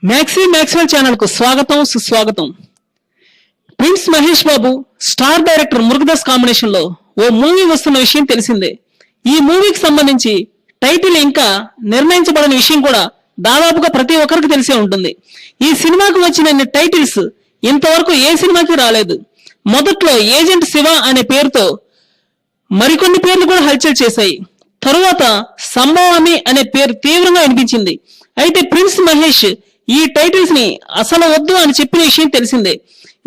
Maximal channel को स्वागतम सुस्वागतम। प्रिंस महेश बाबू स्टार डायरेक्टर मुरुगदास कांबिनेशन లో ఓ మూవీ వస్తున్న విషయం తెలిసిందే। ఈ మూవీకి సంబంధించి టైటిల్ ఇంకా నిర్ణయించబడిన విషయం కూడా దాదాపుగా ప్రతి ఒక్కరికి తెలిసే ఉంటుంది। ఈ సినిమాకు వచ్చిన టైటిల్స్ ఇంతవరకు ఏ సినిమాకి రాలేదు। మొదట్లో ఏజెంట్ శివ అనే పేరుతో మరికొన్ని పేర్లు కూడా హల్చల్ చేశాయి। తరువాత సంభవామి అనే పేరు తీవ్రంగా వినిపించింది। అయితే ప్రిన్స్ మహేష్ ఈ టైటిల్స్ ని అసలు వద్దు అని చెప్పిన విషయం తెలిసిందే।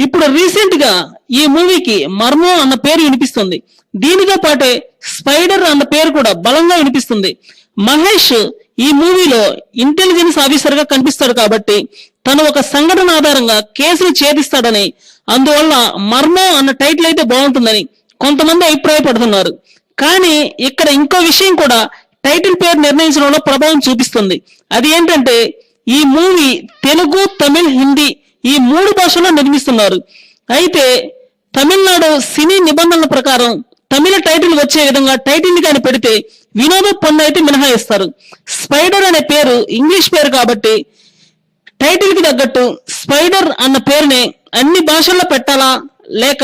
ఇప్పుడు రీసెంట్ గా ఈ మూవీకి మర్మం అన్న పేరు వినిపిస్తుంది। దీనితో పాటే స్పైడర్ అన్న పేరు కూడా బలంగా వినిపిస్తుంది। మహేష్ ఈ మూవీలో ఇంటెలిజెన్స్ ఆఫీసర్ గా కనిపిస్తాడు కాబట్టి తను ఒక సంఘటన ఆధారంగా కేసును ఛేదిస్తాడని, అందువల్ల మర్మం అన్న టైటిల్ అయితే బాగుంటుందని కొంతమంది అభిప్రాయపడుతున్నారు। కానీ ఇక్కడ ఇంకో విషయం కూడా టైటిల్ పేరు నిర్ణయించడంలో ప్రభావం చూపిస్తుంది। అది ఏంటంటే ఈ మూవీ తెలుగు, తమిళ్, హిందీ ఈ మూడు భాషల్లో నిర్మిస్తున్నారు। అయితే తమిళనాడు సినీ నిబంధనల ప్రకారం తమిళ టైటిల్ వచ్చే విధంగా టైటిల్ ని కానీ పెడితే వినోద పన్ను అయితే మినహాయిస్తారు। స్పైడర్ అనే పేరు ఇంగ్లీష్ పేరు కాబట్టి టైటిల్ కి తగ్గట్టు స్పైడర్ అన్న పేరుని అన్ని భాషల్లో పెట్టాలా లేక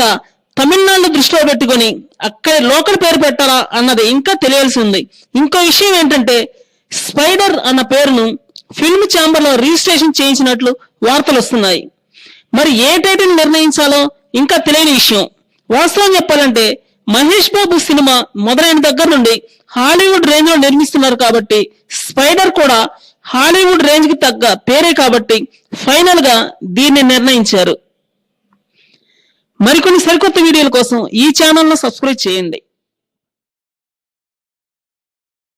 తమిళనాడు దృష్టిలో పెట్టుకొని అక్కడ లోకల్ పేరు పెట్టాలా అన్నది ఇంకా తెలియాల్సి ఉంది। ఇంకో విషయం ఏంటంటే స్పైడర్ అన్న పేరును ఫిల్మ్ ఛాంబర్ లో రిజిస్ట్రేషన్ చేయించినట్లు వార్తలు వస్తున్నాయి। మరి ఏ టైటిల్ నిర్ణయించాలో ఇంకా తెలియని విషయం। వాస్తవం చెప్పాలంటే మహేష్ బాబు సినిమా మొదలైన దగ్గర నుండి హాలీవుడ్ రేంజ్ లో నిర్మిస్తున్నారు కాబట్టి స్పైడర్ కూడా హాలీవుడ్ రేంజ్ కి తగ్గ పేరే కాబట్టి ఫైనల్ గా దీన్ని నిర్ణయించారు। మరికొన్ని సరికొత్త వీడియోల కోసం ఈ ఛానల్ ను సబ్స్క్రైబ్ చేయండి।